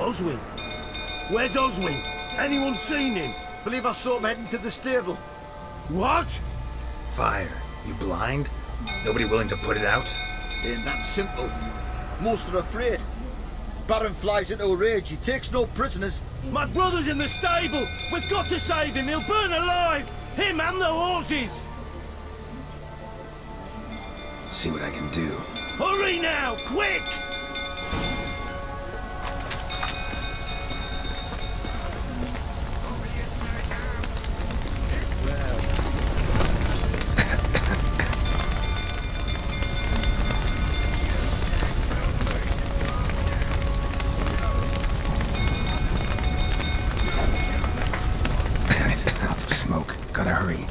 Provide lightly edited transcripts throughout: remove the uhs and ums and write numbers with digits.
Oswin? Where's Oswin? Anyone seen him? Believe I saw him heading to the stable. What? Fire. You blind? Nobody willing to put it out? Ain't that simple. Most are afraid. Baron flies into a rage. He takes no prisoners. My brother's in the stable. We've got to save him. He'll burn alive. Him and the horses. See what I can do. Hurry now, quick! Lots of smoke. Gotta hurry.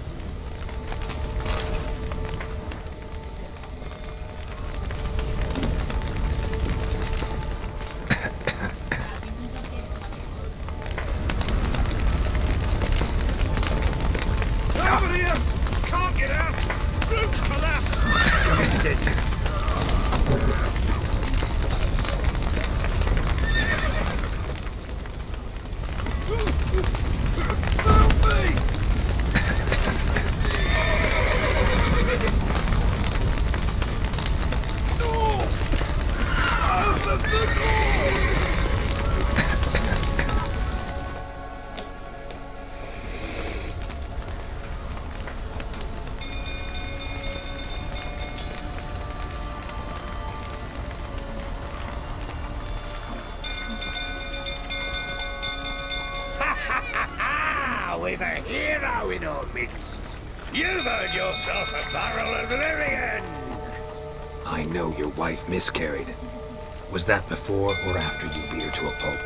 We've a hero in our midst. You've earned yourself a barrel of Lyrian. I know your wife miscarried. Was that before or after you beat her to a pulp?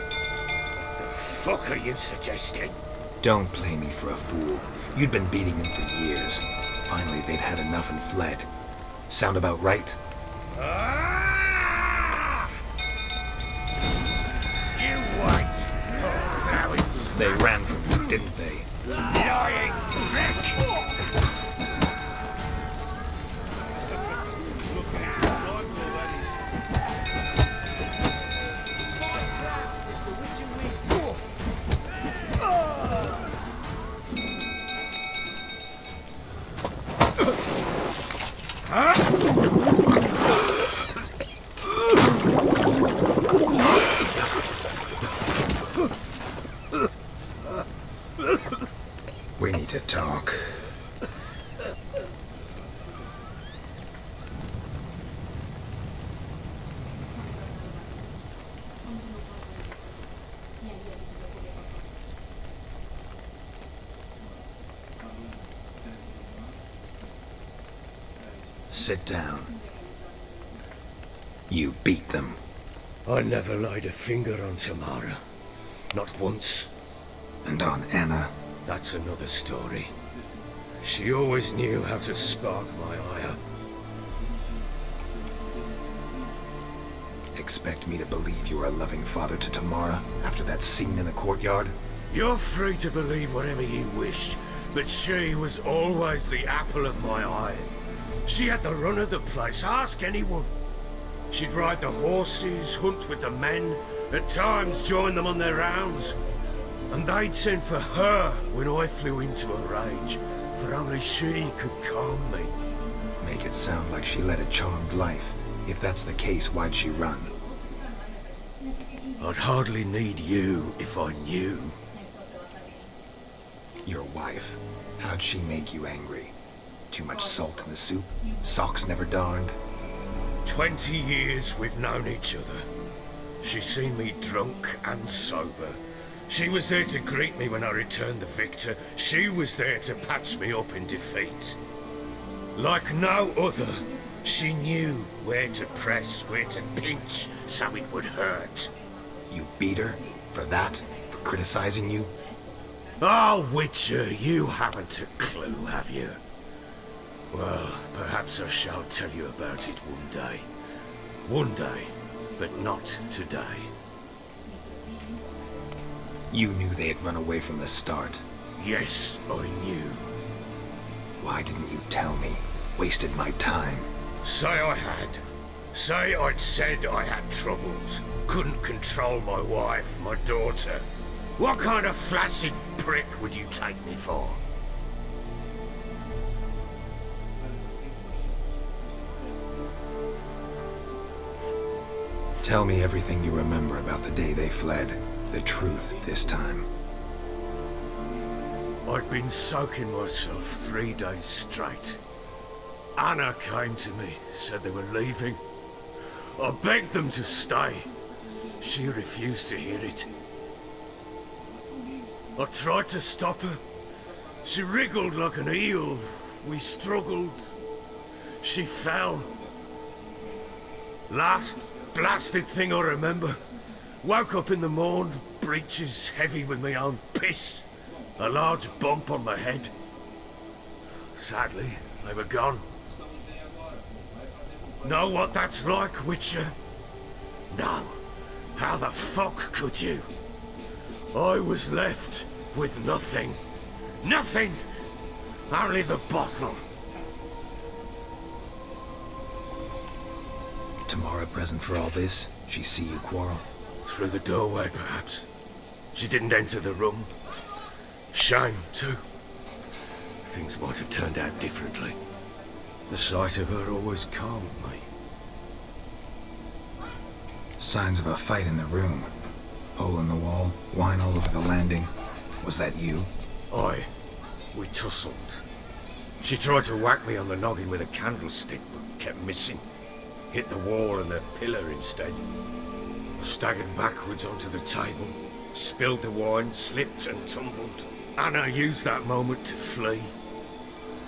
The fuck are you suggesting? Don't play me for a fool. You'd been beating them for years. Finally, they'd had enough and fled. Sound about right? Ah! You white. Oh, now it's... They ran from you, didn't they? Lying prick! We need to talk. Sit down. You beat them. I never laid a finger on Tamara. Not once. And on Anna. That's another story. She always knew how to spark my ire. Expect me to believe you are a loving father to Tamara after that scene in the courtyard? You're free to believe whatever you wish, but she was always the apple of my eye. She had the run of the place, ask anyone. She'd ride the horses, hunt with the men, at times join them on their rounds. And they'd send for her when I flew into a rage, for only she could calm me. Make it sound like she led a charmed life. If that's the case, why'd she run? I'd hardly need you if I knew. Your wife. How'd she make you angry? Too much salt in the soup? Socks never darned? 20 years we've known each other. She's seen me drunk and sober. She was there to greet me when I returned the victor. She was there to patch me up in defeat. Like no other, she knew where to press, where to pinch, so it would hurt. You beat her? For that? For criticizing you? Oh, Witcher, you haven't a clue, have you? Well, perhaps I shall tell you about it one day. One day, but not today. You knew they had run away from the start. Yes, I knew. Why didn't you tell me? Wasted my time. Say I had. Say I'd said I had troubles, couldn't control my wife, my daughter. What kind of flaccid prick would you take me for? Tell me everything you remember about the day they fled. The truth this time. I'd been soaking myself 3 days straight. Anna came to me, said they were leaving. I begged them to stay. She refused to hear it. I tried to stop her. She wriggled like an eel. We struggled. She fell. Last blasted thing I remember. Woke up in the morn, breeches heavy with my own piss. A large bump on my head. Sadly, they were gone. Know what that's like, Witcher? No. How the fuck could you? I was left with nothing. Nothing! Only the bottle. Tamara present for all this? She see you quarrel? Through the doorway, perhaps. She didn't enter the room. Shame, too. Things might have turned out differently. The sight of her always calmed me. Signs of a fight in the room. Hole in the wall, wine all over the landing. Was that you? Aye. We tussled. She tried to whack me on the noggin with a candlestick, but kept missing. Hit the wall and the pillar instead. I staggered backwards onto the table, spilled the wine, slipped and tumbled. Anna used that moment to flee.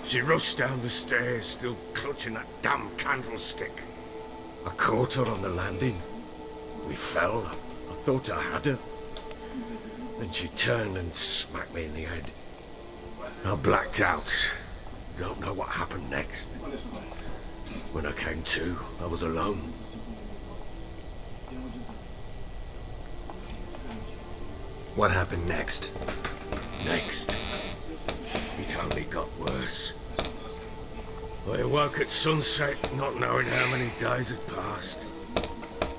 She rushed down the stairs, still clutching that damn candlestick. I caught her on the landing. We fell. I thought I had her. Then she turned and smacked me in the head. I blacked out. Don't know what happened next. When I came to, I was alone. What happened next? Next, it only got worse. I awoke at sunset, not knowing how many days had passed.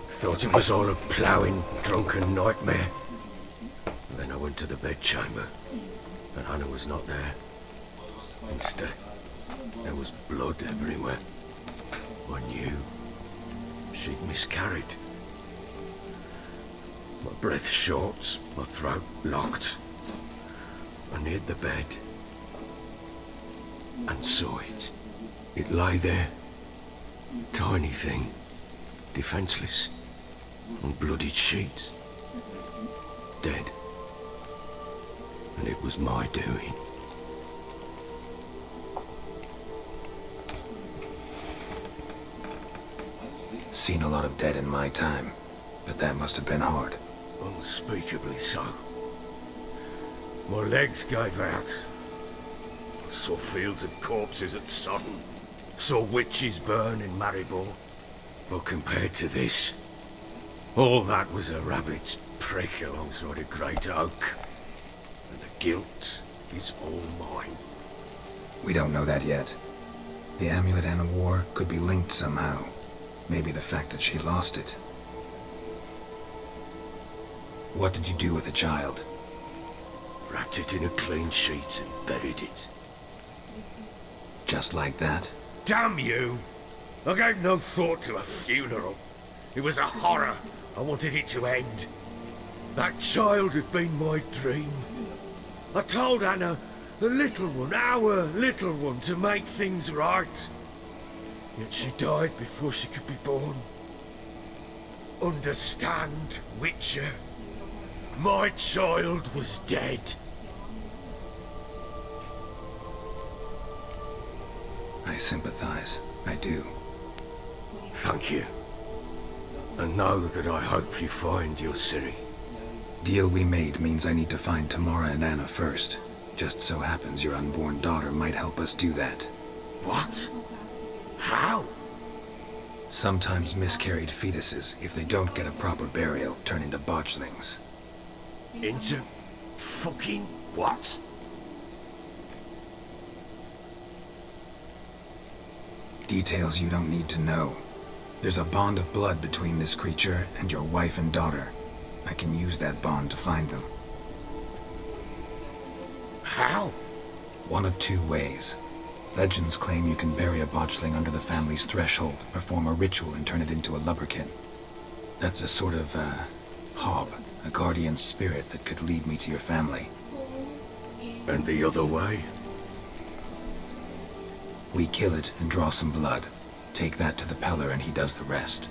Thought it was all a ploughing, drunken nightmare. And then I went to the bedchamber, and Anna was not there. Instead, there was blood everywhere. I knew she'd miscarried. My breath short, my throat locked. I neared the bed and saw it. It lay there, tiny thing, defenseless, on bloodied sheets, dead. And it was my doing. Seen a lot of dead in my time, but that must have been hard. Unspeakably so. My legs gave out. I saw fields of corpses at Sodden. Saw witches burn in Maribor. But compared to this, all that was a rabbit's prick alongside a great oak. And the guilt is all mine. We don't know that yet. The amulet Anna wore could be linked somehow. Maybe the fact that she lost it. What did you do with the child? Wrapped it in a clean sheet and buried it. Just like that? Damn you! I gave no thought to a funeral. It was a horror. I wanted it to end. That child had been my dream. I told Anna, the little one, our little one, to make things right. Yet she died before she could be born. Understand, Witcher? My child was dead. I sympathize. I do. Thank you. And know that I hope you find your Ciri. Deal we made means I need to find Tamara and Anna first. Just so happens your unborn daughter might help us do that. What? How? Sometimes miscarried fetuses, if they don't get a proper burial, turn into botchlings. Into fucking what? Details you don't need to know. There's a bond of blood between this creature and your wife and daughter. I can use that bond to find them. How? One of two ways. Legends claim you can bury a botchling under the family's threshold, perform a ritual, and turn it into a lubberkin. That's a sort of, hob, a guardian spirit that could lead me to your family. And the other way? We kill it and draw some blood. Take that to the Peller and he does the rest.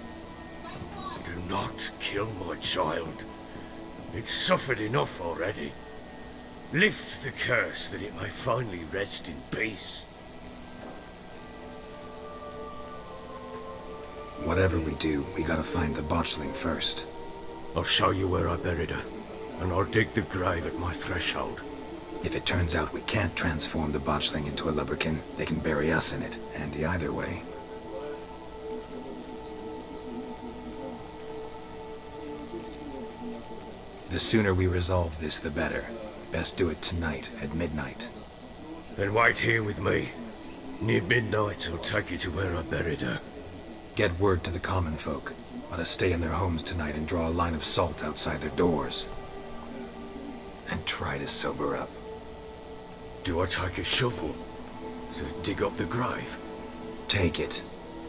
Do not kill my child. It's suffered enough already. Lift the curse that it may finally rest in peace. Whatever we do, we gotta find the botchling first. I'll show you where I buried her, and I'll dig the grave at my threshold. If it turns out we can't transform the botchling into a lubberkin, they can bury us in it, handy either way. The sooner we resolve this, the better. Best do it tonight, at midnight. Then wait here with me. Near midnight, I'll take you to where I buried her. Get word to the common folk. Let us stay in their homes tonight and draw a line of salt outside their doors. And try to sober up. Do I take a shovel to dig up the grave? Take it.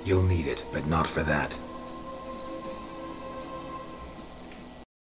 You'll need it, but not for that.